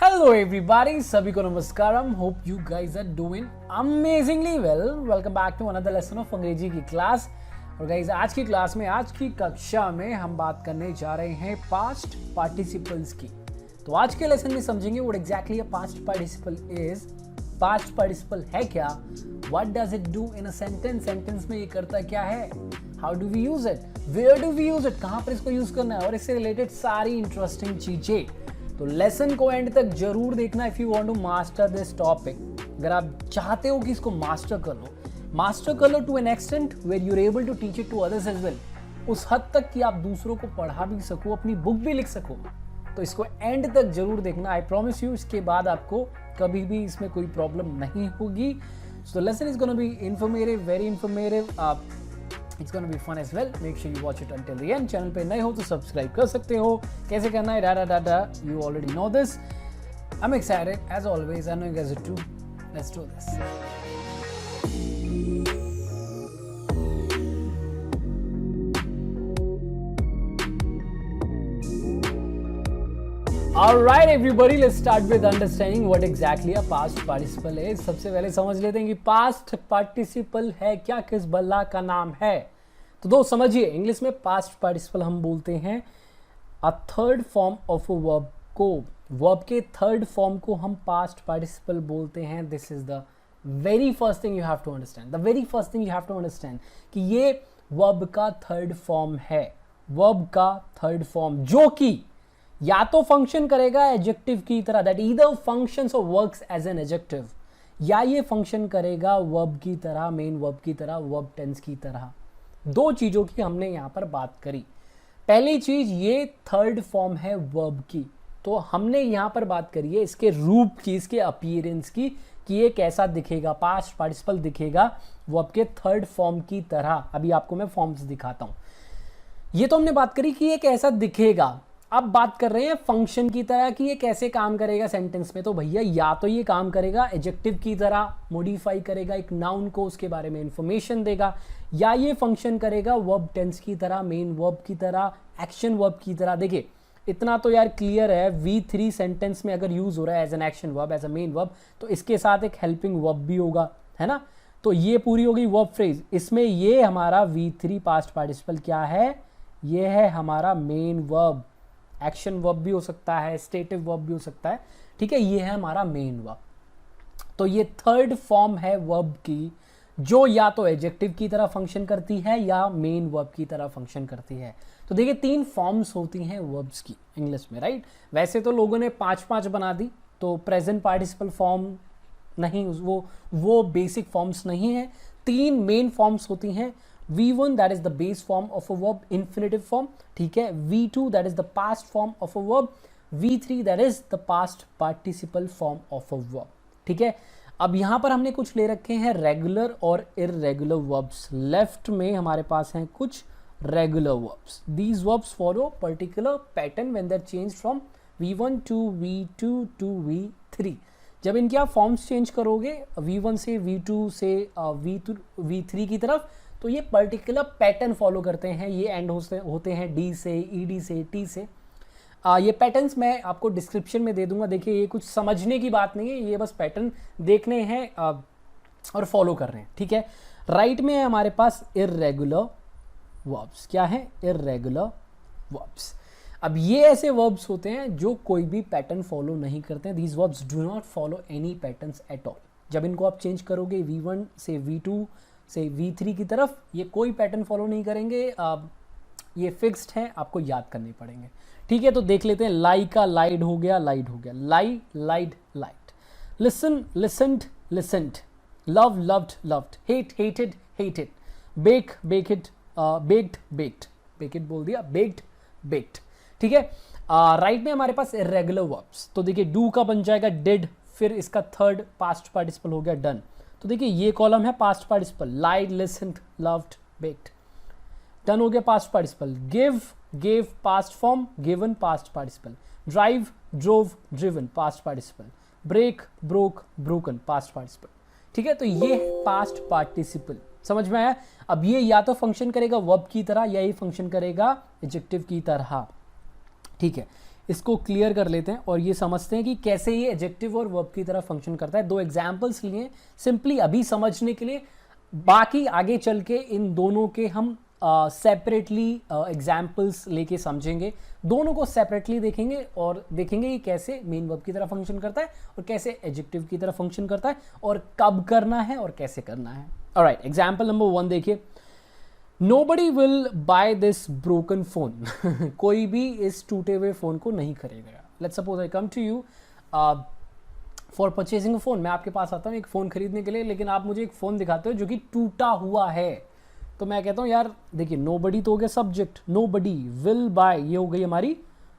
Hello everybody, सभी को नमस्कारम. Hope you guys are doing amazingly well. Welcome back to another lesson of अंग्रेजी की class. और guys आज की क्लास में, आज की कक्षा में हम बात करने जा रहे हैं पास्ट पार्टिसिपल्स की. तो आज के लेसन में समझेंगे what exactly a past participle is. Past participle है क्या, what does it do in a sentence, sentence में ये करता क्या है, how do we use it, where do we use it, कहाँ पर इसको यूज करना है, और इससे रिलेटेड सारी इंटरेस्टिंग चीजें. तो लेसन को एंड तक जरूर देखना if you want to master this topic. अगर आप चाहते हो कि इसको मास्टर कर लो to an extent where you are able to teach it to others as well. उस हद तक कि आप दूसरों को पढ़ा भी सको, अपनी बुक भी लिख सको. तो इसको एंड तक जरूर देखना. आई प्रॉमिस यू, इसके बाद आपको कभी भी इसमें कोई प्रॉब्लम नहीं होगी. So lesson is gonna be informative, very informative. It's gonna be fun as well. Make sure you watch it until the end. Channel पे नए हो तो सब्सक्राइब कर सकते हो. कैसे करना है, डा you already know this. I'm excited as always. I know you guys are too. Let's do this. Alright everybody, let's start with understanding what exactly a past participle is. सबसे पहले समझ लेते हैं कि past participle है क्या, किस बल्ला का नाम है. तो दोस्त समझिए, इंग्लिश में past participle हम बोलते हैं a third form of a verb को. verb के third form को हम past participle बोलते हैं. This is the very first thing you have to understand. The very first thing you have to understand कि ये verb का third form है. verb का third form जो कि या तो फंक्शन करेगा एडजेक्टिव की तरह, दैट ईदर फंक्शंस और वर्क्स एज एन एडजेक्टिव, या ये फंक्शन करेगा वर्ब की तरह, मेन वर्ब की तरह, वर्ब टेंस की तरह. दो चीजों की हमने यहां पर बात करी. पहली चीज, ये थर्ड फॉर्म है वर्ब की. तो हमने यहां पर बात करी है इसके रूप की, इसके अपीयरेंस की, कि ये कैसा दिखेगा. पास्ट पार्टिसिपल दिखेगा वर्ब के थर्ड फॉर्म की तरह. अभी आपको मैं फॉर्म्स दिखाता हूं. ये तो हमने बात करी कि ये कैसा दिखेगा. अब बात कर रहे हैं फंक्शन की तरह कि ये कैसे काम करेगा सेंटेंस में. तो भैया या तो ये काम करेगा एडजेक्टिव की तरह, मॉडिफाई करेगा एक नाउन को, उसके बारे में इंफॉर्मेशन देगा, या ये फंक्शन करेगा वर्ब टेंस की तरह, मेन वर्ब की तरह, एक्शन वर्ब की तरह. देखिए इतना तो यार क्लियर है. V3 सेंटेंस में अगर यूज हो रहा है as an action verb, as a main verb, तो इसके साथ एक हेल्पिंग वर्ब भी होगा, है ना. तो ये पूरी हो गई वर्ब फ्रेज. इसमें ये हमारा V3 पास्ट पार्टिसिपल क्या है, ये है हमारा मेन वर्ब. एक्शन वर्ब भी हो सकता है, स्टेटिव वर्ब भी हो सकता है, ठीक है. ये है हमारा मेन वर्ब. तो ये थर्ड फॉर्म है वर्ब की, जो या तो एडजेक्टिव की तरह फंक्शन करती है या मेन वर्ब की तरह फंक्शन करती है. तो देखिए तीन फॉर्म्स होती हैं वर्ब्स की इंग्लिश में, राइट. वैसे तो लोगों ने 5-5 बना दी. तो प्रेजेंट पार्टिसिपल फॉर्म नहीं, वो बेसिक फॉर्म्स नहीं है. 3 मेन फॉर्म्स होती हैं. V1 that is the base form of a verb, infinitive form, ठीक है. V2 that is the past form of a verb. V3 that is the past participle form of a verb, ठीक है. अब यहां पर हमने कुछ ले रखे हैं रेगुलर और इररेगुलर वर्ब्स. लेफ्ट में हमारे पास हैं कुछ regular verbs. These verbs follow particular pattern when they are change from V1 to V2 to V3. जब इनके आप फॉर्म्स चेंज करोगे V1 से V2 से V3 की तरफ, तो ये पर्टिकुलर पैटर्न फॉलो करते हैं. ये एंड होते हैं डी से, ईडी से, टी से. ये पैटर्न्स मैं आपको डिस्क्रिप्शन में दे दूंगा. देखिए ये कुछ समझने की बात नहीं है, ये बस पैटर्न देखने हैं और फॉलो कर रहे हैं, ठीक है. राइट में है हमारे पास इररेगुलर वर्ब्स. क्या है, इररेगुलर वर्ब्स. अब ये ऐसे वर्ब्स होते हैं जो कोई भी पैटर्न फॉलो नहीं करते हैं. These verbs do not follow any patterns at all. जब इनको आप चेंज करोगे V1 से V2 से V3 की तरफ, ये कोई पैटर्न फॉलो नहीं करेंगे. ये फिक्स्ड हैं, आपको याद करने पड़ेंगे, ठीक है. तो देख लेते हैं. लाई का लाइड हो गया, लाइड हो गया. Lie, lied, lied. Listen, listened, listened. Love, loved, loved. Hate, hated, hated. Bake, baked, baked, baked. Baked बोल दिया, बेक्ड, बेक्ड, ठीक है. राइट में हमारे पास इररेगुलर वर्ब्स. तो देखिए डू का बन जाएगा डिड, फिर इसका थर्ड पास्ट पार्टिसिपल हो गया डन. तो देखिए ये कॉलम है past participle. Lied, listened, loved, baked. Done हो गया past participle. Give, gave past form, given past participle. Drive, drove, driven past participle. Break, broke, broken past participle, ठीक है. तो ये है पास्ट पार्टिसिपल. समझ में आया. अब ये या तो फंक्शन करेगा वर्ब की तरह, या ये फंक्शन करेगा एडजेक्टिव की तरह, ठीक है. इसको क्लियर कर लेते हैं और ये समझते हैं कि कैसे ये एडजेक्टिव और वर्ब की तरह फंक्शन करता है। दो एग्जाम्पल्स लिए सिंपली अभी समझने के लिए, बाकी आगे चल के इन दोनों के हम सेपरेटली एग्जाम्पल्स लेके समझेंगे, दोनों को सेपरेटली देखेंगे और देखेंगे कि कैसे मेन वर्ब की तरह फंक्शन करता है और कैसे एडजेक्टिव की तरह फंक्शन करता है और कब करना है और कैसे करना है। ऑलराइट, एग्जाम्पल नंबर 1 देखिए, nobody will buy this broken phone. कोई भी इस टूटे हुए फोन को नहीं खरीदेगा। Let's suppose I come to you for purchasing a phone. मैं आपके पास आता हूँ एक फ़ोन खरीदने के लिए, लेकिन आप मुझे एक फ़ोन दिखाते हो जो कि टूटा हुआ है। तो मैं कहता हूँ यार देखिए, नोबडी तो हो गया सब्जेक्ट, नोबडी विल बाय ये हो गई हमारी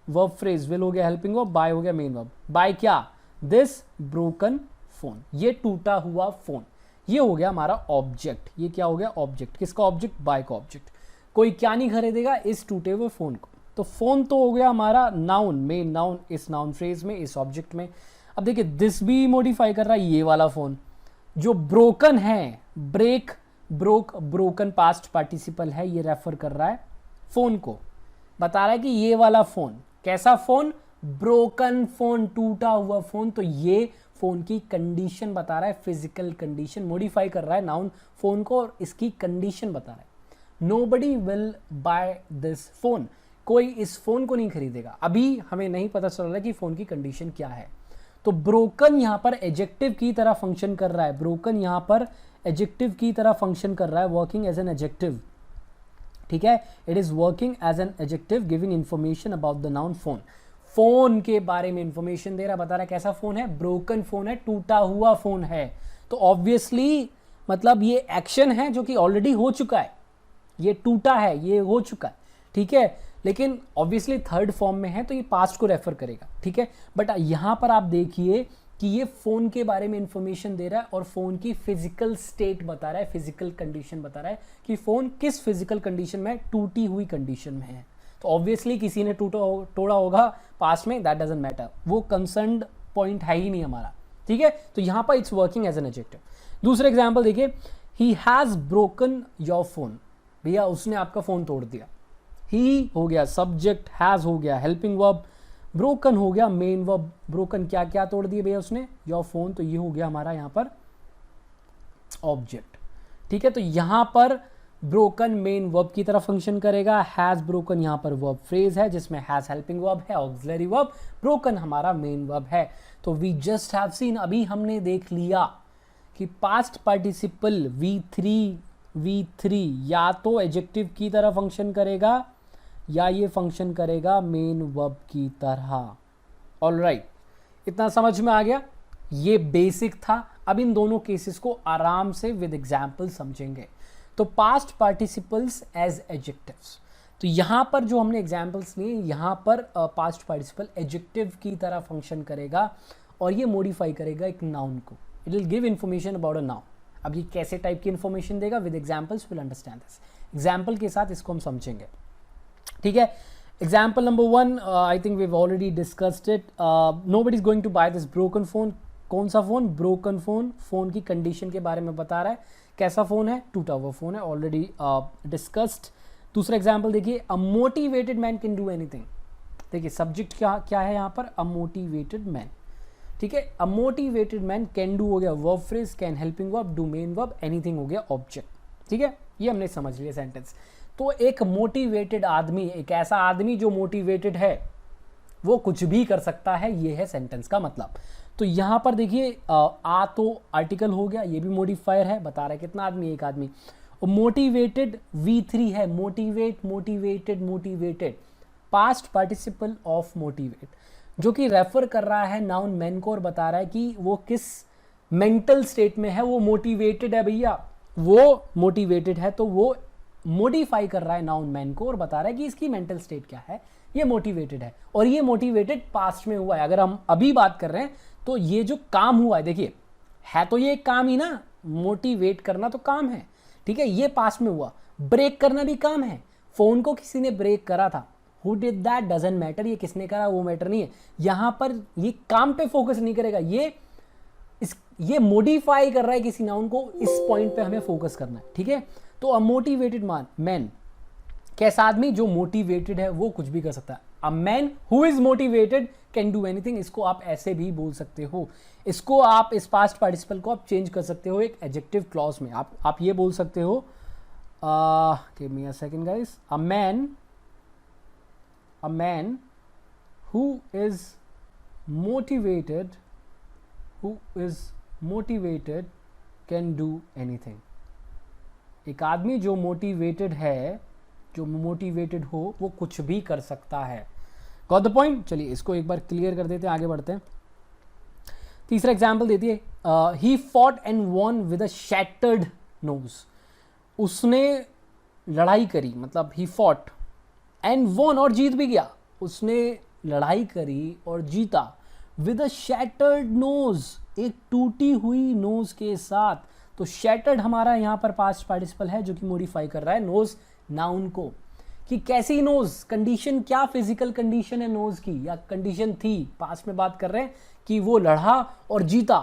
वर्ब फ्रेज, विल हो गया हेल्पिंग वर्ब, बाय हो गया मेन वर्ब। बाय क्या? दिस ब्रोकन फोन, ये टूटा हुआ फोन। ये हो गया हमारा ऑब्जेक्ट। ये क्या हो गया? ऑब्जेक्ट। किसका ऑब्जेक्ट? बाय का ऑब्जेक्ट। कोई क्या नहीं खरीदेगा? इस टूटे हुए फोन को। तो फोन तो हो गया हमारा नाउन, मेन नाउन, इस नाउन फ्रेज में, इस ऑब्जेक्ट में। अब देखिए दिस भी मॉडिफाई कर रहा है ये वाला फोन। जो ब्रोकन है, break, broke, broken past participle है, ये रेफर कर रहा है फोन को, बता रहा है कि ये वाला फोन कैसा फोन? ब्रोकन फोन, टूटा हुआ फोन। तो ये फोन की कंडीशन बता रहा है, फिजिकल कंडीशन। मॉडिफाई कर रहा है नाउन फोन को और इसकी कंडीशन बता रहा है। Nobody will buy this phone, कोई इस फोन को नहीं खरीदेगा। अभी हमें नहीं पता चल रहा है कि फोन की कंडीशन क्या है। तो ब्रोकन यहां पर एडजेक्टिव की तरह फंक्शन कर रहा है। ब्रोकन यहां पर एडजेक्टिव की तरह फंक्शन कर रहा है, वर्किंग एज एन एडजेक्टिव। ठीक है, it is working as an adjective giving information about the noun phone. Phone के बारे में इंफॉर्मेशन दे रहा, बता रहा है कैसा फोन है? ब्रोकन फोन है, टूटा हुआ फोन है। तो ऑब्वियसली मतलब ये एक्शन है जो कि ऑलरेडी हो चुका है, ये टूटा है, ये हो चुका है। ठीक है, लेकिन ऑब्वियसली थर्ड फॉर्म में है तो ये पास्ट को रेफर करेगा। ठीक है, बट यहां पर आप देखिए कि ये फोन के बारे में इंफॉर्मेशन दे रहा है और फोन की फिजिकल स्टेट बता रहा है, फिजिकल कंडीशन बता रहा है कि फोन किस फिजिकल कंडीशन में, टूटी हुई कंडीशन में है। तो ऑब्वियसली किसी ने तोड़ा होगा पास्ट में, दैट डजंट मैटर, वो कंसर्न्ड पॉइंट है ही नहीं हमारा। ठीक है, तो यहां पर it's working as an adjective. दूसरा एग्जाम्पल देखिए, he has broken your phone. भैया उसने आपका फोन तोड़ दिया। ही हो गया सब्जेक्ट, हैज हो गया हेल्पिंग वर्ब, ब्रोकन हो गया मेन वर्ब। ब्रोकन क्या क्या तोड़ दिए भैया उसने? Your phone. तो ये हो गया हमारा यहां पर ऑब्जेक्ट। ठीक है, तो यहां पर ब्रोकन मेन वर्ब की तरह फंक्शन करेगा। हैज ब्रोकन यहां पर वर्ब फ्रेज है जिसमें हैज हेल्पिंग वर्ब है, ऑक्सिलरी वर्ब, ब्रोकन हमारा मेन वर्ब है। तो वी जस्ट हैव सीन, अभी हमने देख लिया कि पास्ट पार्टिसिपल V3 या तो एडजेक्टिव की तरह फंक्शन करेगा या ये फंक्शन करेगा मेन वर्ब की तरह। ऑलराइट, इतना समझ में आ गया? ये बेसिक था। अब इन दोनों केसेस को आराम से विद एग्जाम्पल समझेंगे। तो पास्ट पार्टिसिपल्स एज एडजेक्टिव्स, तो यहां पर जो हमने एग्जाम्पल्स लिए, यहां पर पास्ट पार्टिसिपल एडजेक्टिव की तरह फंक्शन करेगा और ये मॉडिफाई करेगा एक नाउन को। It will give information about a noun. अब ये कैसे टाइप की इंफॉर्मेशन देगा? With examples will understand this. Example के साथ इसको हम समझेंगे। ठीक है, example number 1, I think we have already discussed it. Nobody is going to buy this broken phone. कौन सा फोन? Broken phone. फोन की कंडीशन के बारे में बता रहा है, कैसा फोन है? टूटा हुआ फोन है, ऑलरेडी डिस्कस्ड। दूसरा एग्जाम्पल देखिए, a motivated man can do anything. देखिए सब्जेक्ट क्या है यहाँ पर? A motivated man. ठीक है, a motivated man, can do हो गया verb phrase, can helping verb, do main verb, anything हो गया ऑब्जेक्ट। ठीक है, ये हमने समझ लिया सेंटेंस। तो एक मोटिवेटेड आदमी, एक ऐसा आदमी जो मोटिवेटेड है, वो कुछ भी कर सकता है, ये है सेंटेंस का मतलब। तो यहां पर देखिए आ तो आर्टिकल हो गया, ये भी मॉडिफायर है, बता रहा है कितना आदमी? एक आदमी। और मोटिवेटेड V3 है, motivate, motivated, motivated, past participle of motivate, जो कि रेफर कर रहा है नाउन मैन को और बता रहा है कि वो किस मेंटल स्टेट में है। वो मोटिवेटेड है भैया, वो मोटिवेटेड है, तो वो मॉडिफाई कर रहा है नाउन मैन को और बता रहा है कि इसकी मेंटल स्टेट क्या है, ये मोटिवेटेड है। और ये मोटिवेटेड पास्ट में हुआ है। अगर हम अभी बात कर रहे हैं तो ये जो काम हुआ है, देखिए है तो ये एक काम ही ना, मोटिवेट करना तो काम है। ठीक है, ये पास्ट में हुआ। ब्रेक करना भी काम है। फोन को किसी ने ब्रेक करा था, who did that doesn't matter, ये किसने करा वो मैटर नहीं है। यहां पर ये काम पे फोकस नहीं करेगा, ये मॉडिफाई कर रहा है किसी नाउन को, इस पॉइंट पे हमें फोकस करना है। ठीक है, तो अ मोटिवेटेड मैन, कैसा आदमी? जो मोटिवेटेड है वो कुछ भी कर सकता है। A man who is motivated can do anything, इसको आप ऐसे भी बोल सकते हो। इसको आप इस पास्ट पार्टिसिपल को आप चेंज कर सकते हो एक एडजेक्टिव क्लॉज में। आप ये बोल सकते हो, give me a second guys, a man who is motivated can do anything. एक आदमी जो मोटिवेटेड है, जो मोटिवेटेड हो, वो कुछ भी कर सकता है। Got the point. चलिए इसको एक बार क्लियर कर देते हैं, आगे बढ़ते हैं। तीसरा एग्जाम्पल देती है, he fought and won with a shattered nose. उसने लड़ाई करी, मतलब ही फॉट एंड वॉन, और जीत भी गया। उसने लड़ाई करी और जीता विद अ शैटर्ड नोज, एक टूटी हुई नोज के साथ। तो शैटर्ड हमारा यहाँ पर पास्ट पार्टिसिपल है जो कि मॉडिफाई कर रहा है नोज नाउन को, कि कैसी नोज, कंडीशन क्या फिजिकल कंडीशन है नोज की, या कंडीशन थी, पास्ट में बात कर रहे हैं कि वो लड़ा और जीता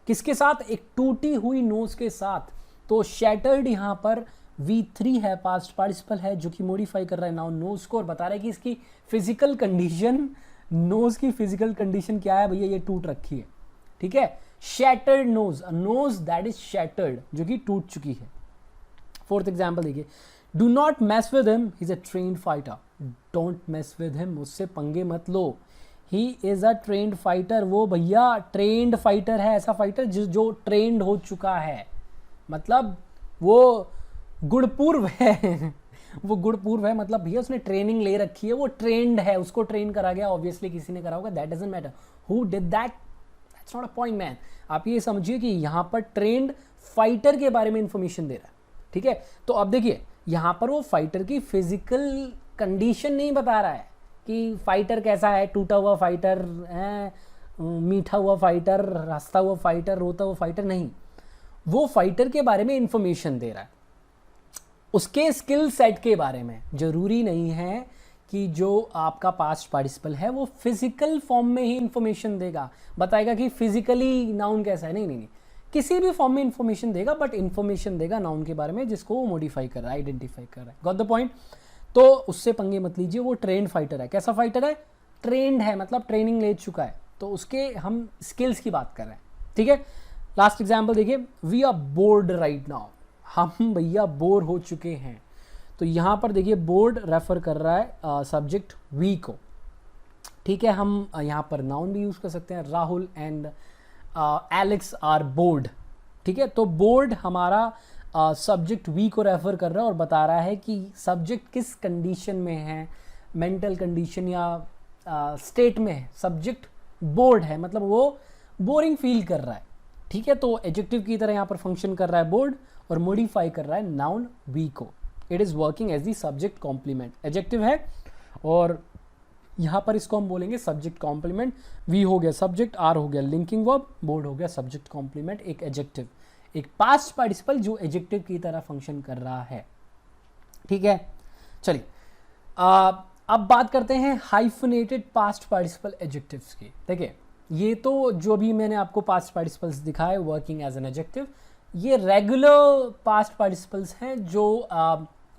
किसके साथ, एक टूटी हुई नोज के साथ। तो शैटर्ड यहाँ पर V3 है, पास्ट पार्टिसिपल है जो कि मॉडिफाई कर रहा है नाउन नोज को, और बता रहा है कि इसकी फिजिकल कंडीशन, नोज की फिजिकल कंडीशन क्या है भैया, ये टूट रखी है। ठीक है, shattered nose, a nose that is shattered, जो कि टूट चुकी है। फोर्थ एग्जाम्पल देखिए, do not mess with him, he is a trained fighter. Don't mess with him, उससे पंगे मत लो। He is a trained fighter, वो भैया ट्रेन्ड फाइटर है, ऐसा फाइटर जो ट्रेन्ड हो चुका है, मतलब वो गुणपूर्व है वो गुणपूर्व है, मतलब भैया उसने ट्रेनिंग ले रखी है, वो ट्रेंड है, उसको ट्रेन करा गया, ऑब्वियसली किसी ने करा होगा, that doesn't matter who did that, that's not a point man. आप ये समझिए कि यहाँ पर ट्रेंड फाइटर के बारे में इंफॉर्मेशन दे रहा है। ठीक है, तो अब देखिए यहाँ पर वो फाइटर की फिजिकल कंडीशन नहीं बता रहा है कि फाइटर कैसा है, टूटा हुआ फाइटर है, मीठा हुआ फाइटर, हंसता हुआ फाइटर, रोता हुआ फाइटर, नहीं, वो फाइटर के बारे में इंफॉर्मेशन दे रहा है, उसके स्किल सेट के बारे में। जरूरी नहीं है कि जो आपका पास्ट पार्टिसिपल है वो फिजिकल फॉर्म में ही इंफॉर्मेशन देगा, बताएगा कि फिजिकली नाउन कैसा है, नहीं, किसी भी फॉर्म में इंफॉर्मेशन देगा, बट इंफॉर्मेशन देगा नाउन के बारे में जिसको वो मॉडिफाई कर रहा है, आइडेंटिफाई कर रहा है। Got the point. तो उससे पंगे मत लीजिए, वो ट्रेंड फाइटर है। कैसा फाइटर है, ट्रेंड है, मतलब ट्रेनिंग ले चुका है, तो उसके हम स्किल्स की बात कर रहे हैं। ठीक है, लास्ट एग्जाम्पल देखिए, we are bored right now, हम भैया बोर हो चुके हैं। तो यहाँ पर देखिए बोर्ड रेफर कर रहा है सब्जेक्ट वी को। ठीक है, हम यहाँ पर नाउन भी यूज कर सकते हैं, Rahul and Alex are bored. ठीक है, तो बोर्ड हमारा सब्जेक्ट वी को रेफर कर रहा है और बता रहा है कि सब्जेक्ट किस कंडीशन में है, मेंटल कंडीशन या स्टेट में है। सब्जेक्ट बोर्ड है, मतलब वो बोरिंग फील कर रहा है। ठीक है, तो एडजेक्टिव की तरह यहाँ पर फंक्शन कर रहा है बोर्ड और मॉडिफाई कर रहा है नाउन वी को। It is working as the subject complement, adjective है और यहाँ पर इसको हम बोलेंगे सब्जेक्ट कॉम्प्लीमेंट। वी हो गया सब्जेक्ट, आर हो गया लिंकिंग वर्ब, बोर्ड हो गया सब्जेक्ट कॉम्प्लीमेंट, एक एडजेक्टिव, एक पास्ट पार्टिसिपल जो एडजेक्टिव की तरह फंक्शन कर रहा है। ठीक है, चलिए अब बात करते हैं हाइफनेटेड पास्ट पार्टिसिपल एडजेक्टिव्स की। देखिए ये तो जो भी मैंने आपको पास्ट पार्टिसिपल्स दिखाए वर्किंग एज एन एडजेक्टिव, ये रेगुलर पास्ट पार्टिसिपल्स हैं जो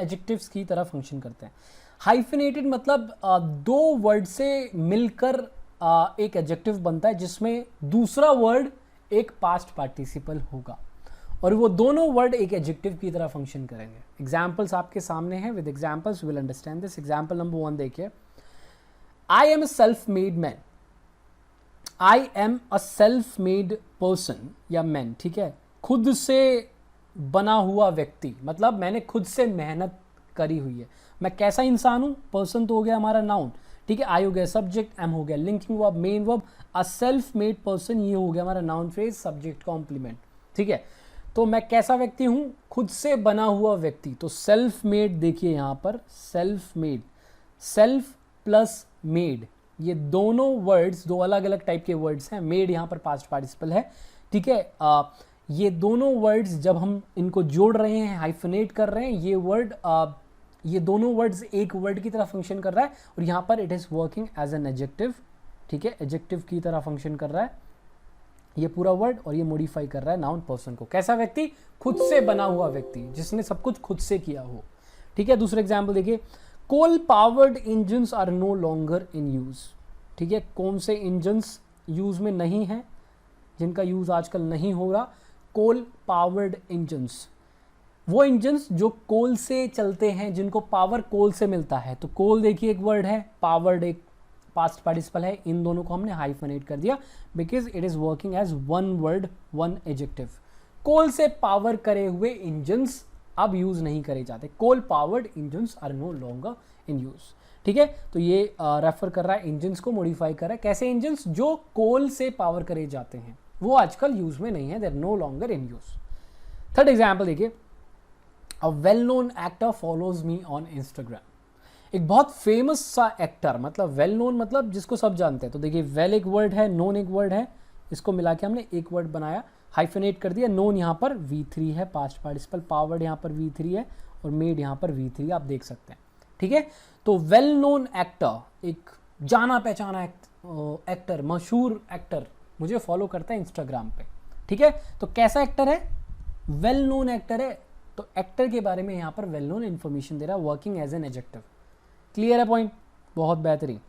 एडजेक्टिव्स की तरह फंक्शन करते हैं। हाइफिनेटेड मतलब दो वर्ड से मिलकर एक एडजेक्टिव बनता है जिसमें दूसरा वर्ड एक पास्ट पार्टिसिपल होगा और वो दोनों वर्ड एक एडजेक्टिव की तरह फंक्शन करेंगे। एग्जाम्पल्स आपके सामने हैं, with examples will understand this. Example number 1 देखिए, I am a self made man. I am a self made person या मैन, ठीक है, खुद से बना हुआ व्यक्ति, मतलब मैंने खुद से मेहनत करी हुई है। मैं कैसा इंसान हूं, पर्सन तो हो गया हमारा नाउन, ठीक है, आई हो गया सब्जेक्ट, एम हो गया linking verb, main verb, a self made person ये हो गया हमारा नाउन फ्रेज, सब्जेक्ट कॉम्प्लीमेंट। ठीक है, तो मैं कैसा व्यक्ति हूं, खुद से बना हुआ व्यक्ति। तो सेल्फ मेड देखिए यहां पर, self made, self plus made, ये दोनों वर्ड्स दो अलग अलग टाइप के वर्ड्स हैं। मेड यहाँ पर पास्ट पार्टिसिपल है, ठीक है। ये दोनों वर्ड्स जब हम इनको जोड़ रहे हैं, हाइफनेट कर रहे हैं, ये वर्ड ये दोनों वर्ड्स एक वर्ड की तरह फंक्शन कर रहा है और यहाँ पर it is working as an adjective, ठीक है, एडजेक्टिव की तरह फंक्शन कर रहा है ये पूरा वर्ड, और ये मॉडिफाई कर रहा है नाउन पर्सन को। कैसा व्यक्ति, खुद से बना हुआ व्यक्ति, जिसने सब कुछ खुद से किया हो। ठीक है, दूसरा एग्जाम्पल देखिए, coal powered engines are no longer in use. ठीक है, कौन से इंजन्स यूज में नहीं है, जिनका यूज आजकल नहीं हो रहा? कोल पावर्ड इंजन्स, वो इंजन्स जो कोल से चलते हैं, जिनको पावर कोल से मिलता है। तो कोल देखिए एक वर्ड है, पावर्ड एक पास्ट पार्टिसिपल है, इन दोनों को हमने हाइफनेट कर दिया because it is working as one word one adjective. Coal से पावर करे हुए इंजन्स अब यूज नहीं करे जाते। Coal powered engines are no longer in use. ठीक है, तो ये रेफर कर रहा है इंजन्स को, मॉडिफाई कर रहा है। कैसे इंजन्स? जो कोल से पावर करे जाते हैं, वो आजकल यूज में नहीं है, they are no longer in use. Third example देखिए, a well known actor follows me on Instagram. एक बहुत फेमस सा एक्टर, मतलब वेल नोन मतलब जिसको सब जानते हैं। तो देखिए वेल एक वर्ड है, नोन एक वर्ड है, इसको मिला के हमने एक वर्ड बनाया, हाइफेनेट कर दिया। नोन यहाँ पर V3 है पास्ट पार्टिसिपल, पावर्ड यहाँ पर V3 है और मेड यहाँ पर V3 आप देख सकते हैं। ठीक है, तो वेल नोन एक्टर, एक जाना पहचाना एक्टर, मशहूर एक्टर मुझे फॉलो करता है इंस्टाग्राम पे। ठीक है, तो कैसा एक्टर है? वेल नोन एक्टर है। तो एक्टर के बारे में यहाँ पर वेल नोन इन्फॉर्मेशन दे रहा है, working as an adjective. Clear है पॉइंट? बहुत बेहतरीन।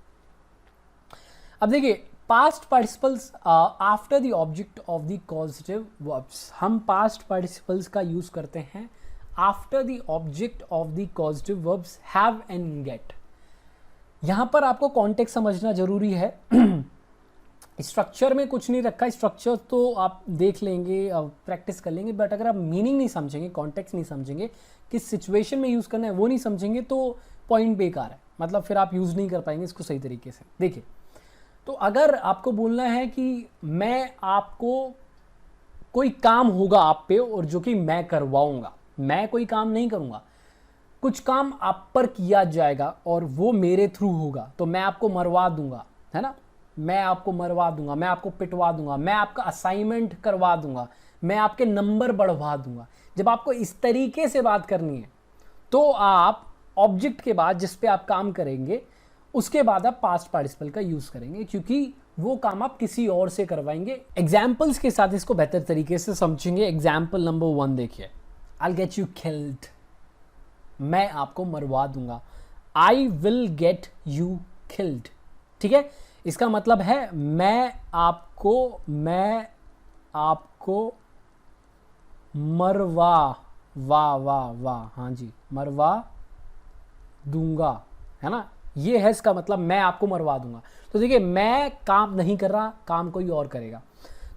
अब देखिए past participles after the object of the causative verbs. हम पास्ट पार्टिसिपल्स का यूज करते हैं after the object of the causative verbs have and get. यहां पर आपको कॉन्टेक्स्ट समझना जरूरी है। स्ट्रक्चर में कुछ नहीं रखा, स्ट्रक्चर तो आप देख लेंगे, प्रैक्टिस कर लेंगे, बट अगर आप मीनिंग नहीं समझेंगे, कॉन्टेक्स्ट नहीं समझेंगे, किस सिचुएशन में यूज करना है वो नहीं समझेंगे, तो पॉइंट बेकार है। मतलब फिर आप यूज नहीं कर पाएंगे इसको सही तरीके से। देखिए, तो अगर आपको बोलना है कि मैं आपको, कोई काम होगा आप पे और जो कि मैं करवाऊंगा, मैं कोई काम नहीं करूंगा, कुछ काम आप पर किया जाएगा और वो मेरे थ्रू होगा, तो मैं आपको मरवा दूंगा, है ना? मैं आपको मरवा दूंगा, मैं आपको पिटवा दूंगा, मैं आपका असाइनमेंट करवा दूंगा, मैं आपके नंबर बढ़वा दूंगा। जब आपको इस तरीके से बात करनी है तो आप ऑब्जेक्ट के बाद जिस पे आप काम करेंगे उसके बाद आप पास्ट पार्टिसिपल का यूज करेंगे, क्योंकि वो काम आप किसी और से करवाएंगे। एग्जाम्पल्स के साथ इसको बेहतर तरीके से समझेंगे। एग्जाम्पल नंबर 1 देखिए, आई विल गेट यू किल्ड, मैं आपको मरवा दूंगा। I will get you killed. ठीक है, इसका मतलब है मैं आपको मरवा हाँ जी, मरवा दूंगा, है ना? ये है इसका मतलब, मैं आपको मरवा दूंगा। तो देखिए मैं काम नहीं कर रहा, काम कोई और करेगा।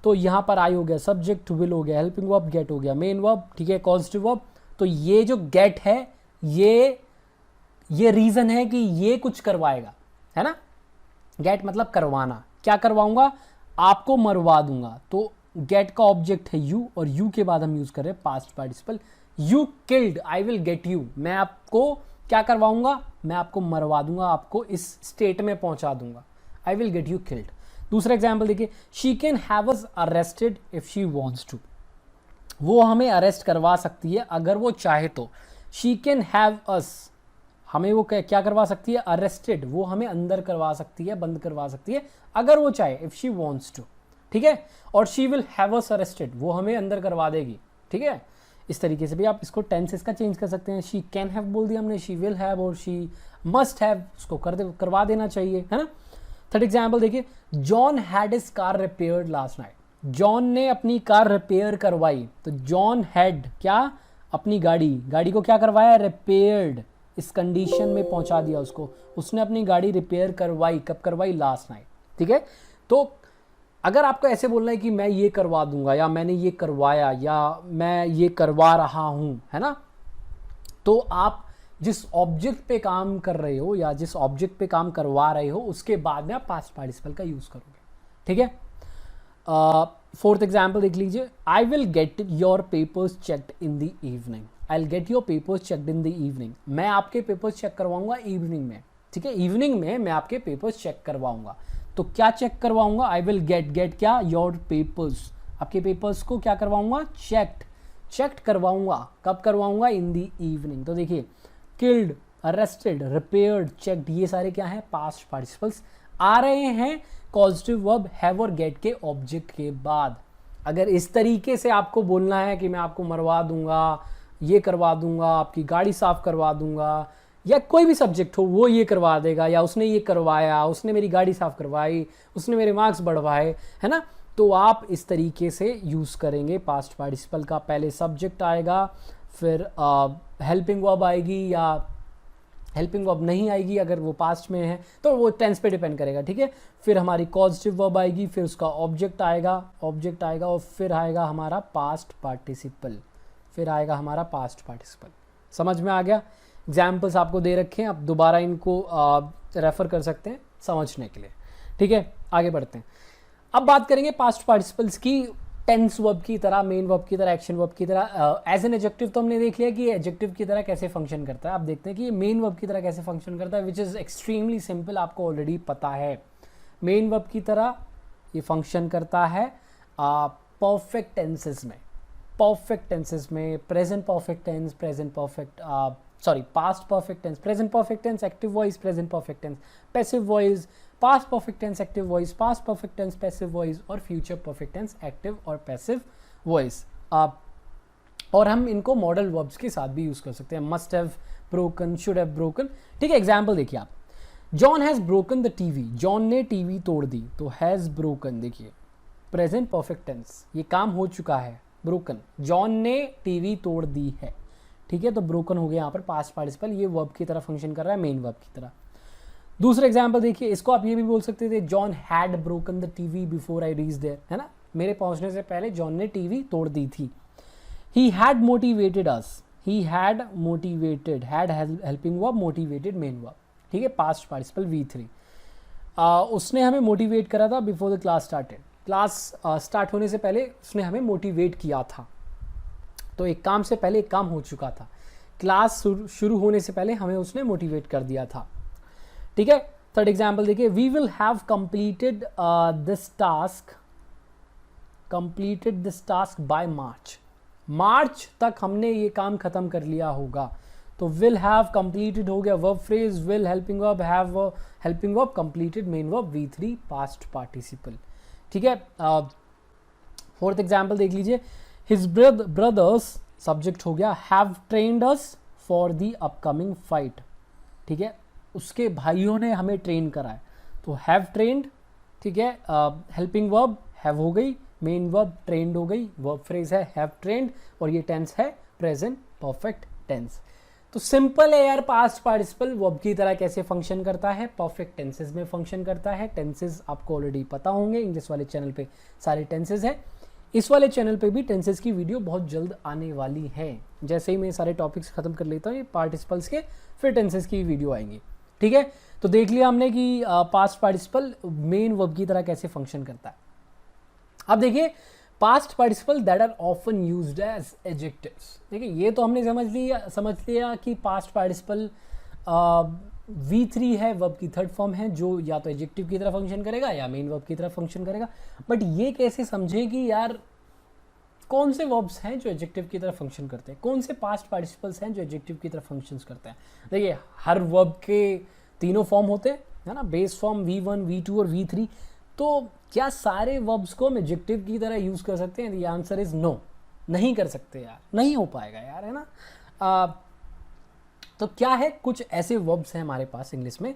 तो यहाँ पर आई हो गया सब्जेक्ट, विल हो गया हेल्पिंग वर्ब, गेट हो गया मेन वर्ब। ठीक है, कॉजेटिव वर्ब। तो ये जो गेट है ये रीजन है कि ये कुछ करवाएगा, है ना? गेट मतलब करवाना। क्या करवाऊंगा? आपको मरवा दूंगा। तो गेट का ऑब्जेक्ट है यू और यू के बाद हम यूज कर रहे हैं past participle. You killed, I will get you, मैं आपको क्या करवाऊंगा? मैं आपको मरवा दूंगा, आपको इस स्टेट में पहुंचा दूंगा। I will get you killed. दूसरा एग्जाम्पल देखिए, she can have us arrested if she wants to. वो हमें अरेस्ट करवा सकती है अगर वो चाहे तो। शी कैन हैव अस, हमें वो क्या करवा सकती है? अरेस्टेड, वो हमें अंदर करवा सकती है, बंद करवा सकती है अगर वो चाहे, इफ शी वॉन्ट्स टू। ठीक है, और she will have us arrested, वो हमें अंदर करवा देगी। ठीक है, इस तरीके से भी आप इसको टेंस इसका चेंज कर सकते हैं। शी कैन हैव बोल दिया हमने, शी विल हैव और शी मस्ट हैव, उसको करवा देना चाहिए, है ना? थर्ड एग्जाम्पल देखिए, John had his car repaired last night. John ने अपनी कार रिपेयर करवाई। तो जॉन हैड क्या? अपनी गाड़ी को क्या करवाया? रिपेयर्ड, इस कंडीशन में पहुंचा दिया उसको। उसने अपनी गाड़ी रिपेयर करवाई, कब करवाई? Last night. ठीक है, तो अगर आपको ऐसे बोलना है कि मैं ये करवा दूंगा, या मैंने ये करवाया, या मैं ये करवा रहा हूं, है ना? तो आप जिस ऑब्जेक्ट पे काम कर रहे हो या जिस ऑब्जेक्ट पे काम करवा रहे हो उसके बाद में आप पास्ट पार्टिसिपल का यूज करोगे। ठीक है, फोर्थ एग्जाम्पल देख लीजिए, आई will get your papers checked in the evening. I will get your papers checked in the evening, मैं आपके पेपर्स चेक करवाऊंगा इवनिंग में। ठीक है, इवनिंग में मैं आपके पेपर्स चेक करवाऊंगा। तो क्या चेक करवाऊंगा? आई विल गेट क्या? योर पेपर्स, आपके पेपर्स को क्या करवाऊंगा? चेक्ड करवाऊंगा। कब करवाऊंगा? इन दी इवनिंग। तो देखिए किल्ड, अरेस्टेड, रिपेयर्ड, चेक्ड, ये सारे क्या है? पास्ट पार्टिसिपल्स आ रहे हैं पॉजिटिव वर्ब हैव और गेट के ऑब्जेक्ट के बाद। अगर इस तरीके से आपको बोलना है कि मैं आपको मरवा दूंगा, ये करवा दूंगा, आपकी गाड़ी साफ करवा दूंगा, या कोई भी सब्जेक्ट हो वो ये करवा देगा, या उसने ये करवाया, उसने मेरी गाड़ी साफ करवाई, उसने मेरे मार्क्स बढ़वाए, है ना। तो आप इस तरीके से यूज़ करेंगे पास्ट पार्टिसिपल का। पहले सब्जेक्ट आएगा, फिर हेल्पिंग वर्ब आएगी, या हेल्पिंग वर्ब नहीं आएगी अगर वो पास्ट में है तो वो टेंस पे डिपेंड करेगा, ठीक है। फिर हमारी कॉजेटिव वर्ब आएगी, फिर उसका ऑब्जेक्ट आएगा और फिर आएगा हमारा पास्ट पार्टिसिपल, समझ में आ गया। एग्जाम्पल्स आपको दे रखे हैं, आप दोबारा इनको रेफर कर सकते हैं समझने के लिए, ठीक है। आगे बढ़ते हैं। अब बात करेंगे पास्ट पार्टिसिपल्स की टेंस वर्ब की तरह, मेन वर्ब की तरह, एक्शन वर्ब की तरह। एज एन एडजेक्टिव तो हमने देख लिया कि एडजेक्टिव की तरह कैसे फंक्शन करता है। अब देखते हैं कि ये मेन वर्ब की तरह कैसे फंक्शन करता है, विच इज़ एक्सट्रीमली सिंपल, आपको ऑलरेडी पता है। मेन वर्ब की तरह ये फंक्शन करता है परफेक्ट टेंसेस में, present perfect tense, past perfect tense, present perfect tense, active voice, present perfect tense, passive voice, past perfect tense, active voice, past perfect tense, passive voice, और future perfect tense, active और passive voice. और हम इनको modal verbs के साथ भी use कर सकते हैं, must have broken, should have broken, ठीक है। एग्जाम्पल देखिए आप, John has broken the TV, John ने टीवी तोड़ दी, तो हैज ब्रोकन, देखिए प्रेजेंट परफेक्ट टेंस, ये काम हो चुका है, ब्रोकन, जॉन ने टीवी तोड़ दी है, ठीक है। तो ब्रोकन हो गया यहाँ पर पास्ट पार्टिसिपल, ये वर्ब की तरह फंक्शन कर रहा है, मेन वर्ब की तरह। दूसरा एग्जाम्पल देखिए, इसको आप ये भी बोल सकते थे, John had broken the TV before I reach there, है ना, मेरे पहुंचने से पहले जॉन ने टीवी तोड़ दी थी। He had motivated us, he had motivated, had helping verb, motivated main verb, ठीक है, पास्ट पार्टिसिपल V3। उसने हमें मोटिवेट करा था before the class started, class start होने से पहले उसने हमें मोटिवेट किया था, तो एक काम से पहले एक काम हो चुका था, क्लास शुरू होने से पहले हमें उसने मोटिवेट कर दिया था, ठीक है। थर्ड एग्जाम्पल देखिए, we will have completed this task by March तक हमने ये काम खत्म कर लिया होगा, तो विल हैव कंप्लीटेड हो गया verb phrase, will helping verb, have helping verb, completed main verb, V3 past participle, ठीक है। फोर्थ एग्जाम्पल देख लीजिए, हिज ब्रदर्स, सब्जेक्ट हो गया, have trained us for the upcoming fight, ठीक है, उसके भाइयों ने हमें ट्रेन करा है, तो हैव ट्रेन्ड, ठीक है, हेल्पिंग वर्ब हैव हो गई, मेन वर्ब ट्रेन्ड हो गई, वर्ब फ्रेज है हैव ट्रेन्ड, और ये टेंस है प्रेजेंट परफेक्ट टेंस। तो सिंपल है यार, पास्ट पार्टिसिपल वर्ब की तरह कैसे फंक्शन करता है, परफेक्ट टेंसेज में फंक्शन करता है। टेंसेज आपको ऑलरेडी पता होंगे, इंग्लिश वाले चैनल पे सारे टेंसेज हैं, इस वाले चैनल पे भी टेंसेज की वीडियो बहुत जल्द आने वाली है। जैसे ही मैं सारे टॉपिक्स खत्म कर लेता हूँ ये पार्टिसिपल्स के, फिर टेंसेज की वीडियो आएंगी, ठीक है। तो देख लिया हमने कि पास्ट पार्टिसिपल मेन वर्ब की तरह कैसे फंक्शन करता है। अब देखिए past participle that are often used as adjectives, देखिए ये तो हमने समझ लिया कि पास्ट पार्टिसिपल V3 है, वर्ब की थर्ड फॉर्म है, जो या तो एडजेक्टिव की तरह फंक्शन करेगा या मेन वर्ब की तरह फंक्शन करेगा। बट ये कैसे समझे कि यार कौन से वर्ब्स हैं जो एडजेक्टिव की तरह फंक्शन करते हैं, कौन से पास्ट पार्टिसिपल्स हैं जो एडजेक्टिव की तरह फंक्शंस करते हैं। देखिए हर वर्ब के तीनों फॉर्म होते हैं, है ना, बेस फॉर्म V1, V2 और V3। तो क्या सारे वर्ब्स को हम एडजेक्टिव की तरह यूज कर सकते हैं? द आंसर इज नो, नहीं कर सकते यार, नहीं हो पाएगा यार, है ना। तो क्या है, कुछ ऐसे वर्ब्स हैं हमारे पास इंग्लिश में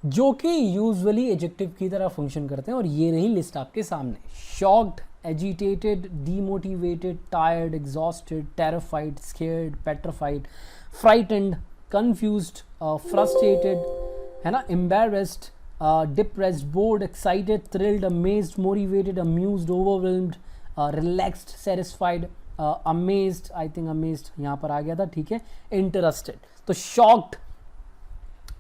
जो कि यूजुअली एडजेक्टिव की तरह फंक्शन करते हैं, और ये रही लिस्ट आपके सामने। Shocked, agitated, demotivated, tired, exhausted, terrified, scared, petrified, frightened, confused, frustrated, है ना, embarrassed, depressed, bored, excited, thrilled, amazed, motivated, amused, overwhelmed, relaxed, satisfied, amazed, I think amazed यहाँ पर आ गया था, ठीक है, इंटरेस्टेड। तो शॉक्ड,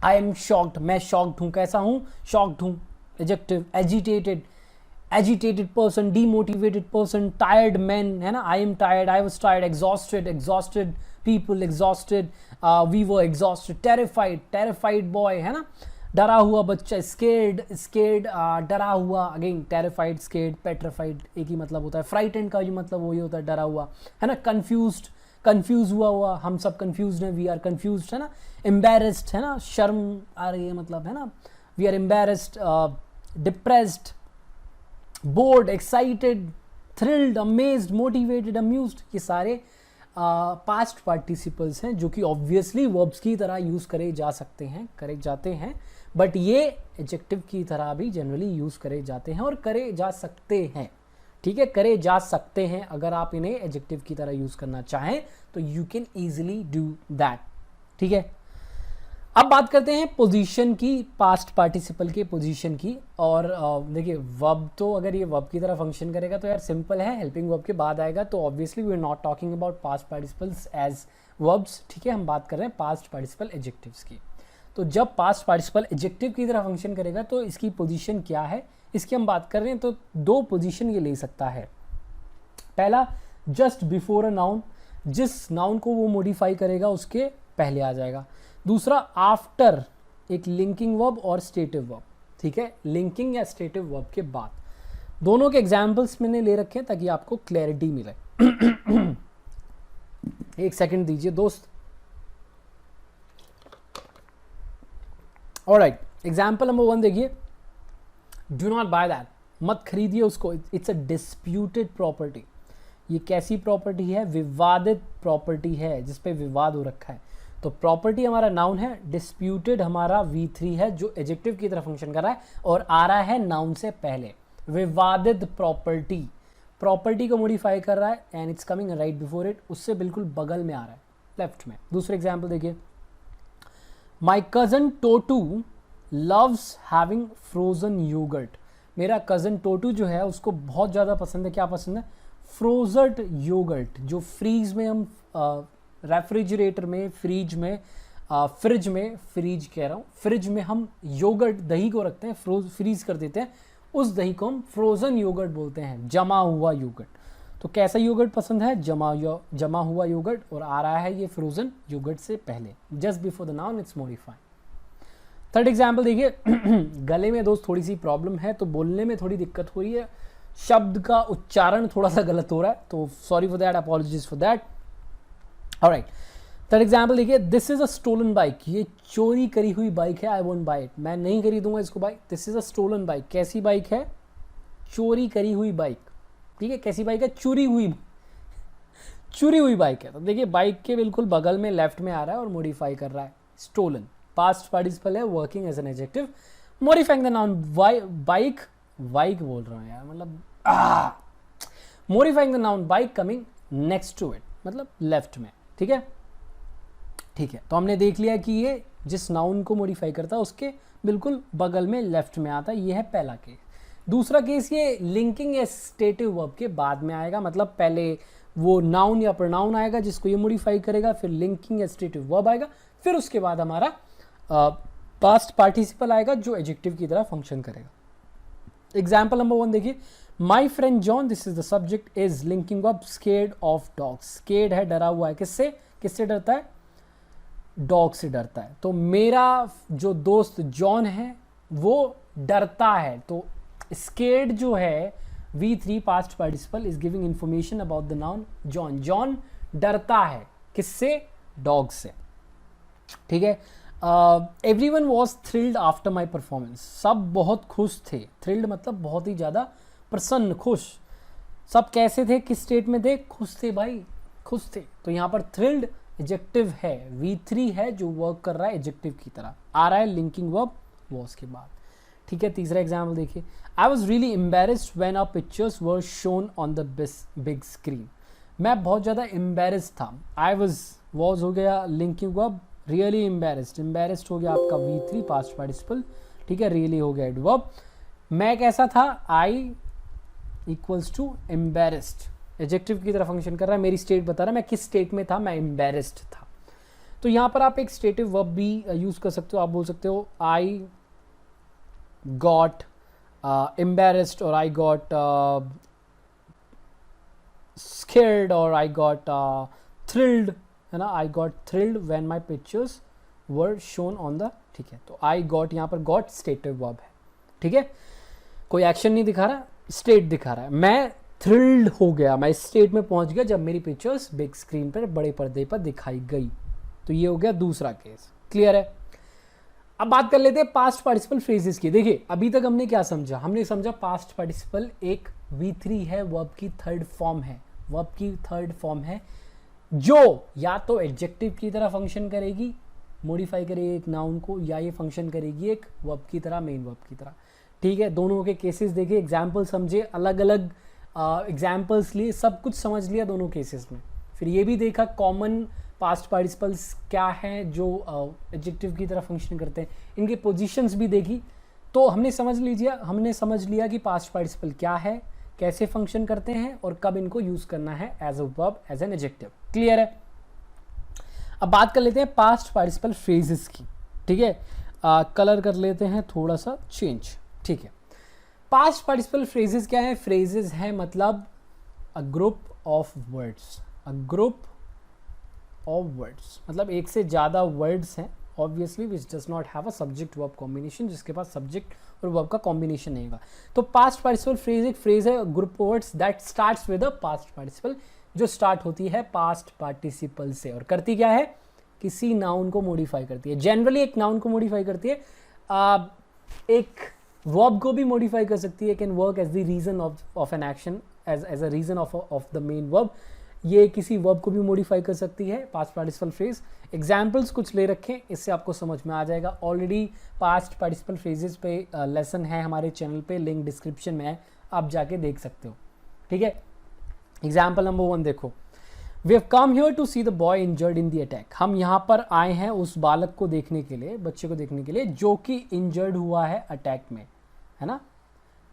आई एम शॉक्ड, मैं शॉक्ड हूँ, कैसा हूँ, शॉक्ड हूँ, adjective. Agitated, agitated person, demotivated person, tired man, है ना, I am tired, I was tired, exhausted, exhausted people, exhausted, we were exhausted, terrified, terrified boy, है ना, डरा हुआ बच्चा, स्केर्ड, स्केर्ड, डरा हुआ, अगेन टेरिफाइड, स्केर्ड, पेट्रिफाइड एक ही मतलब होता है। फ्राइटेंड का जो मतलब वही होता है, डरा हुआ, है ना, कंफ्यूज्ड, कंफ्यूज हुआ, हम सब कंफ्यूज्ड हैं, वी आर कंफ्यूज्ड, है ना, एम्बैरेस्ड, है ना, शर्म आ रही है मतलब, है ना, we are embarrassed, depressed, bored, excited, thrilled, amazed, motivated, amused, ये सारे पास्ट पार्टिसिपल्स हैं जो कि ऑब्वियसली वर्ब्स की तरह यूज़ करे जा सकते हैं, करे जाते हैं, बट ये एडजेक्टिव की तरह भी जनरली यूज़ करे जाते हैं और करे जा सकते हैं। ठीक है, करे जा सकते हैं। अगर आप इन्हें एडजेक्टिव की तरह यूज़ करना चाहें तो you can easily do that. ठीक है, अब बात करते हैं पोजीशन की, पास्ट पार्टिसिपल के पोजीशन की। और देखिए वर्ब तो अगर ये वर्ब की तरह फंक्शन करेगा तो यार सिंपल है, हेल्पिंग वर्ब के बाद आएगा, तो obviously we are not talking about past participles as verbs. ठीक है, हम बात कर रहे हैं पास्ट पार्टिसिपल एडजेक्टिव्स की। तो जब पास्ट पार्टिसिपल एडजेक्टिव की तरह फंक्शन करेगा तो इसकी पोजीशन क्या है, इसकी हम बात कर रहे हैं। तो दो पोजीशन ये ले सकता है। पहला, जस्ट बिफोर अ नाउन, जिस नाउन को वो मॉडिफाई करेगा उसके पहले आ जाएगा। दूसरा, आफ्टर एक लिंकिंग वर्ब और स्टेटिव वर्ब। ठीक है, लिंकिंग या स्टेटिव वर्ब के बाद। दोनों के एग्जाम्पल्स मैंने ले रखे हैं ताकि आपको क्लैरिटी मिले। एक सेकंड दीजिए दोस्त। ऑलराइट, एग्जाम्पल नंबर 1 देखिए, डू नॉट बाय दैट, मत खरीदिए उसको, इट्स अ डिस्प्यूटेड प्रॉपर्टी। ये कैसी प्रॉपर्टी है? विवादित प्रॉपर्टी है, जिसपे विवाद हो रखा है। तो प्रॉपर्टी हमारा नाउन है, डिस्प्यूटेड हमारा V3 है जो एडजेक्टिव की तरह फंक्शन कर रहा है और आ रहा है नाउन से पहले। विवादित प्रॉपर्टी, प्रॉपर्टी को मॉडिफाई कर रहा है and it's coming right before it, उससे बिल्कुल बगल में आ रहा है, लेफ्ट में। दूसरे एग्जाम्पल देखिए, my cousin Totu loves having frozen yogurt. मेरा कजन टोटू जो है उसको बहुत ज़्यादा पसंद है, क्या पसंद है? फ्रोजन योगर्ट, जो फ्रीज में हम रेफ्रिजरेटर में, फ्रिज में, फ्रिज में हम योगर्ट दही को रखते हैं, फ्रीज कर देते हैं, उस दही को हम फ्रोजन योगर्ट बोलते हैं, जमा हुआ योगर्ट। तो कैसा योगर्ट पसंद है? जमा हुआ योगर्ट, और आ रहा है ये फ्रोजन योगर्ट से पहले, just before the noun it's modified. Third example देखिए, गले में दोस्त थोड़ी सी प्रॉब्लम है तो बोलने में थोड़ी दिक्कत हो रही है, शब्द का उच्चारण थोड़ा सा गलत हो रहा है, तो sorry for that, apologies for that. Alright, third example देखिए, this is a stolen bike, ये चोरी करी हुई बाइक है, आई वोंट बाय इट, मैं नहीं खरीदूंगा इसको bike. This is a stolen bike, कैसी बाइक है? चोरी करी हुई बाइक। ठीक है, कैसी बाइक है? चोरी हुई बाइक है। तो देखिए बाइक के बिल्कुल बगल में लेफ्ट में आ रहा है और मॉडिफाई कर रहा है, स्टोलन। पास्ट पार्टिसिपल है, working as an adjective, modifying the noun bike बोल रहा हूँ यार, मतलब modifying the noun bike coming next to it, मतलब लेफ्ट में। ठीक है, ठीक है, तो हमने देख लिया कि ये जिस नाउन को मॉडिफाई करता है उसके बिल्कुल बगल में लेफ्ट में आता है, ये है पहला केस। दूसरा केस, ये लिंकिंग या स्टेटिव वर्ब के बाद में आएगा, मतलब पहले वो नाउन या प्रोनाउन आएगा जिसको ये मॉडिफाई करेगा, फिर लिंकिंग या स्टेटिव वर्ब आएगा, फिर उसके बाद हमारा पास्ट पार्टिसिपल आएगा जो एडजेक्टिव की तरह फंक्शन करेगा। एग्जाम्पल नंबर 1 देखिए, my friend John, this is the subject, is linking verb scared of dogs. Scared है, डरा हुआ है, किससे डरता है? डॉग से डरता है। तो मेरा जो दोस्त जॉन है वो डरता है, तो स्केर्ड जो है V3 past participle is giving information about the noun John. John डरता है, किससे? डॉग से। ठीक है, everyone was thrilled after my performance, सब बहुत खुश थे। थ्रिल्ड मतलब बहुत ही ज़्यादा प्रसन्न, खुश। सब कैसे थे, किस स्टेट में थे? खुश थे भाई, खुश थे। तो यहाँ पर थ्रिल्ड एडजेक्टिव है, V3 है जो वर्क कर रहा है एडजेक्टिव की तरह, आ रहा है लिंकिंग वर्ब वॉज के बाद। ठीक है, तीसरा एग्जाम्पल देखिए, I was really embarrassed when our pictures were shown on the big screen. मैं बहुत ज़्यादा एम्बेरस्ड था, आई वॉज हो गया लिंकिंग वर्ब, रियली एम्बेरस्ड हो गया आपका V3 पास्ट पार्टिसिपल। ठीक है, रियली हो गया एडवर्ब। मैं कैसा था? I equals to embarrassed, adjective की तरह फंक्शन कर रहा है, मेरी स्टेट बता रहा है मैं किस स्टेट में था, मैं एम्बेरस्ड था। तो यहाँ पर आप एक स्टेटिव वर्ब भी यूज कर सकते हो, आप बोल सकते हो आई गॉट एम्बेरस्ड, और आई गॉट स्केर्ड, और आई गॉट थ्रिल्ड, है ना, I got thrilled when my pictures were shown on the. ठीक है, तो आई गॉट, यहाँ पर गॉट स्टेटिव वर्ब है। ठीक है, कोई एक्शन नहीं दिखा रहा, स्टेट दिखा रहा है, मैं थ्रिल्ड हो गया, मैं इस स्टेट में पहुंच गया जब मेरी पिक्चर्स बिग स्क्रीन पर, बड़े पर्दे पर दिखाई गई। तो ये हो गया दूसरा केस, क्लियर है। अब बात कर लेते हैं पास्ट पार्टिसिपल फ्रेजेस की। देखिए अभी तक हमने क्या समझा, हमने समझा पास्ट पार्टिसिपल एक V3 है, वर्ब की थर्ड फॉर्म है, वर्ब की थर्ड फॉर्म है, जो या तो एडजेक्टिव की तरह फंक्शन करेगी, मॉडिफाई करेगी एक नाउन को, या ये फंक्शन करेगी एक वर्ब की तरह, मेन वर्ब की तरह। ठीक है, दोनों के केसेस देखे, एग्जाम्पल समझे, अलग अलग एग्जाम्पल्स लिए, सब कुछ समझ लिया दोनों केसेस में। फिर ये भी देखा कॉमन पास्ट पार्टिसिपल्स क्या हैं जो एडजेक्टिव की तरह फंक्शन करते हैं, इनके पोजीशंस भी देखी। तो हमने समझ लिया कि पास्ट पार्टिसिपल क्या है, कैसे फंक्शन करते हैं और कब इनको यूज करना है as a verb, as an adjective. Clear है? अब बात कर लेते हैं पास्ट पार्टिसिपल फ्रेजेस की। ठीक है, कलर कर लेते हैं थोड़ा सा चेंज। ठीक है, पास्ट पार्टिसिपल फ्रेजेस क्या है? फ्रेजेस है मतलब a group of words, a group of words, मतलब एक से ज़्यादा वर्ड्स हैं obviously which does not have a subject verb combination, जिसके पास सब्जेक्ट और वर्ब का कॉम्बिनेशन नहीं होगा। तो पास्ट पार्टिसिपल फ्रेज एक फ्रेज है, group of words that starts with a past participle, जो स्टार्ट होती है पास्ट पार्टिसिपल से और करती क्या है? किसी नाउन को मॉडिफाई करती है। जनरली एक नाउन को मॉडिफाई करती है, एक वर्ब को भी मॉडिफाई कर सकती है, can work as the reason of an action, as a reason of the main verb. ये किसी वर्ब को भी मॉडिफाई कर सकती है पास्ट पार्टिसिपल फ्रेज। एग्जाम्पल्स कुछ ले रखें, इससे आपको समझ में आ जाएगा। ऑलरेडी पास्ट पार्टिसिपल फ्रेजेस पे लेसन है हमारे चैनल पे, लिंक डिस्क्रिप्शन में है, आप जाके देख सकते हो। ठीक है, एग्जाम्पल नंबर 1 देखो, we have come here to see the boy injured in the attack. हम यहाँ पर आए हैं उस बालक को देखने के लिए, बच्चे को देखने के लिए, जो कि इंजर्ड हुआ है अटैक में, है ना।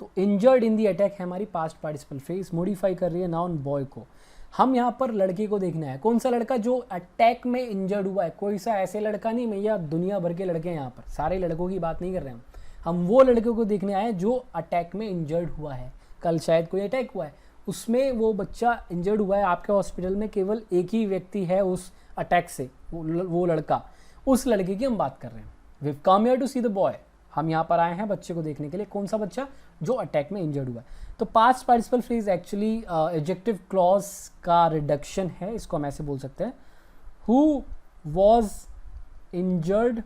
तो इंजर्ड इन द अटैक है हमारी पास्ट पार्टिसिपल फ्रेज, मॉडिफाई कर रही है नाउन बॉय को। हम यहाँ पर लड़के को देखना है, कौन सा लड़का? जो अटैक में इंजर्ड हुआ है। कोई सा ऐसे लड़का नहीं, भैया दुनिया भर के लड़के हैं यहाँ पर, सारे लड़कों की बात नहीं कर रहे हैं हम वो लड़के को देखने आए जो अटैक में इंजर्ड हुआ है। कल शायद कोई अटैक हुआ है, उसमें वो बच्चा इंजर्ड हुआ है, आपके हॉस्पिटल में केवल एक ही व्यक्ति है उस अटैक से, वो लड़का, उस लड़के की हम बात कर रहे हैं। We have come here to see the boy, हम यहाँ पर आए हैं बच्चे को देखने के लिए। कौन सा बच्चा? जो अटैक में इंजर्ड हुआ है। तो past participle phrase actually adjective clause का रिडक्शन है, इसको हम ऐसे बोल सकते हैं, who was injured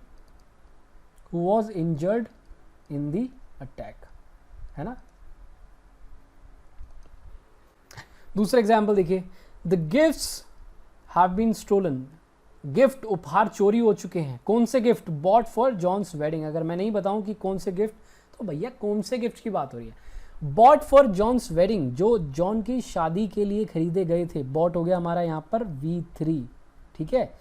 in the attack, है ना। दूसरा एग्जाम्पल देखिए, the gifts have been stolen, gift उपहार चोरी हो चुके हैं। कौन से gift? Bought for John's wedding. अगर मैं नहीं बताऊं कि कौन से गिफ्ट, तो भैया कौन से गिफ्ट की बात हो रही है? बॉट फॉर जॉन्स वेडिंग, जो जॉन की शादी के लिए खरीदे गए थे। बॉट हो गया हमारा यहाँ पर V3, ठीक है।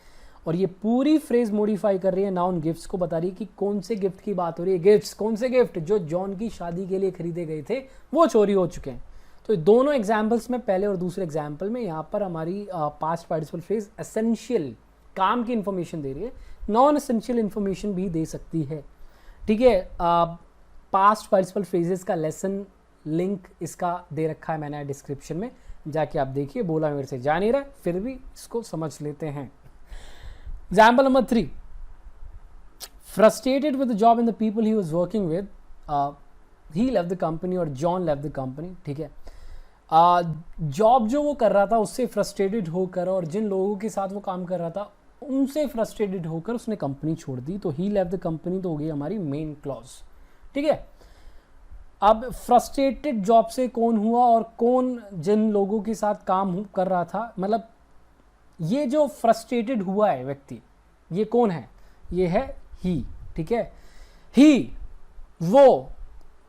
और ये पूरी फ्रेज मॉडिफाई कर रही है नाउन गिफ्ट्स को, बता रही है कि कौन से गिफ्ट की बात हो रही है। गिफ्ट्स, कौन से गिफ्ट? जो जॉन की शादी के लिए खरीदे गए थे वो चोरी हो चुके हैं। तो दोनों एग्जाम्पल्स में, पहले और दूसरे एग्जाम्पल में, यहाँ पर हमारी पास्ट पार्टिसिपल फ्रेज एसेंशियल काम की इंफॉर्मेशन दे रही है, नॉन एसेंशियल इंफॉर्मेशन भी दे सकती है। ठीक है, पास्ट पार्टिसिपल फ्रेजेस का लेसन लिंक इसका दे रखा है मैंने डिस्क्रिप्शन में, जाके आप देखिए। बोला मेरे से जा नहीं रहा, फिर भी इसको समझ लेते हैं। Example number 3, frustrated with the job and the people he was working with, he left the company और जॉन लेफ्ट द कंपनी। ठीक है, जॉब जो वो कर रहा था उससे फ्रस्ट्रेटेड होकर, और जिन लोगों के साथ वो काम कर रहा था उनसे फ्रस्ट्रेटेड होकर उसने कंपनी छोड़ दी। तो ही लेफ्ट द कंपनी तो हो गई हमारी मेन क्लॉज। ठीक है, अब फ्रस्ट्रेटेड जॉब से कौन हुआ और कौन जिन लोगों के साथ काम कर रहा था, मतलब ये जो फ्रस्ट्रेटेड हुआ है व्यक्ति, ये कौन है? ये है ही। ठीक है, ही वो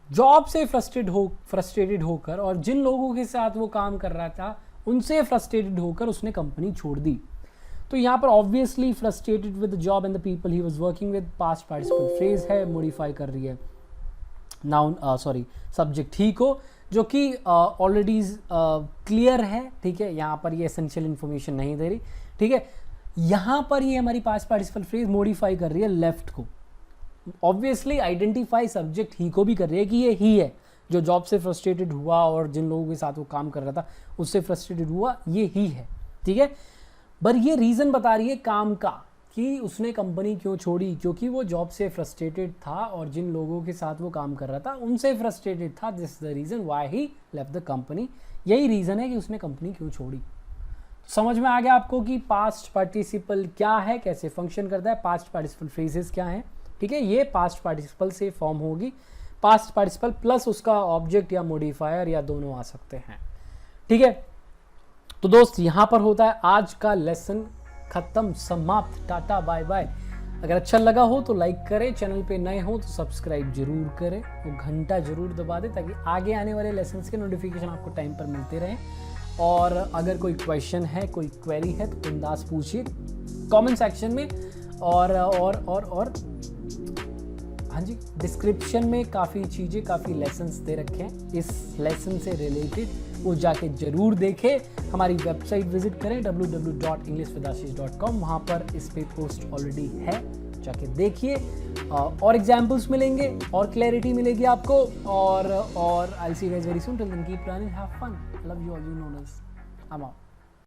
जॉब से फ्रस्ट्रेटेड होकर और जिन लोगों के साथ वो काम कर रहा था उनसे फ्रस्ट्रेटेड होकर उसने कंपनी छोड़ दी। तो यहाँ पर obviously frustrated with the job and the people he was working with, past participle phrase है, मॉडिफाई कर रही है नाउन सॉरी सब्जेक्ट ही को, जो कि ऑलरेडी क्लियर है। ठीक है, यहाँ पर ये एसेंशियल इंफॉर्मेशन नहीं दे रही। ठीक है, यहाँ पर ये हमारी पास्ट पार्टिसिपल फ्रेज मॉडिफाई कर रही है लेफ्ट को, ऑब्वियसली आइडेंटिफाई सब्जेक्ट ही को भी कर रही है कि ये ही है जो जॉब से फ्रस्ट्रेटेड हुआ और जिन लोगों के साथ वो काम कर रहा था उससे फ्रस्ट्रेटेड हुआ, ये ही है। ठीक है, पर ये रीज़न बता रही है काम का कि उसने कंपनी क्यों छोड़ी, क्योंकि वो जॉब से फ्रस्ट्रेटेड था और जिन लोगों के साथ वो काम कर रहा था उनसे फ्रस्ट्रेटेड था। This the reason why he left the company, यही रीज़न है कि उसने कंपनी क्यों छोड़ी। समझ में आ गया आपको कि पास्ट पार्टिसिपल क्या है, कैसे फंक्शन करता है, पास्ट पार्टिसिपल फ्रेजेस क्या हैं। ठीक है, ये पास्ट पार्टिसिपल से फॉर्म होगी, पास्ट पार्टिसिपल प्लस उसका ऑब्जेक्ट या मॉडिफायर या दोनों आ सकते हैं। ठीक है, तो दोस्त यहाँ पर होता है आज का लेसन खत्म, समाप्त। Ta-ta bye bye. अगर अच्छा लगा हो तो लाइक करें, चैनल पे नए हो तो सब्सक्राइब जरूर करें, वो घंटा जरूर दबा दें ताकि आगे आने वाले लेसन्स के नोटिफिकेशन आपको टाइम पर मिलते रहें। और अगर कोई क्वेश्चन है, कोई क्वेरी है तो बिंदास पूछिए कमेंट सेक्शन में। और हाँ जी, डिस्क्रिप्शन में काफ़ी चीज़ें, काफ़ी लेसन्स दे रखे हैं इस लेसन से रिलेटेड, वो जाके ज़रूर देखें। हमारी वेबसाइट विजिट करें www.englishwithashish.com, वहाँ पर इस पे पोस्ट ऑलरेडी है, जाके देखिए। और एग्जाम्पल्स मिलेंगे और क्लैरिटी मिलेगी आपको। और I will see you guys very soon. Till then keep learning, have fun, love you all, you know this, I am out.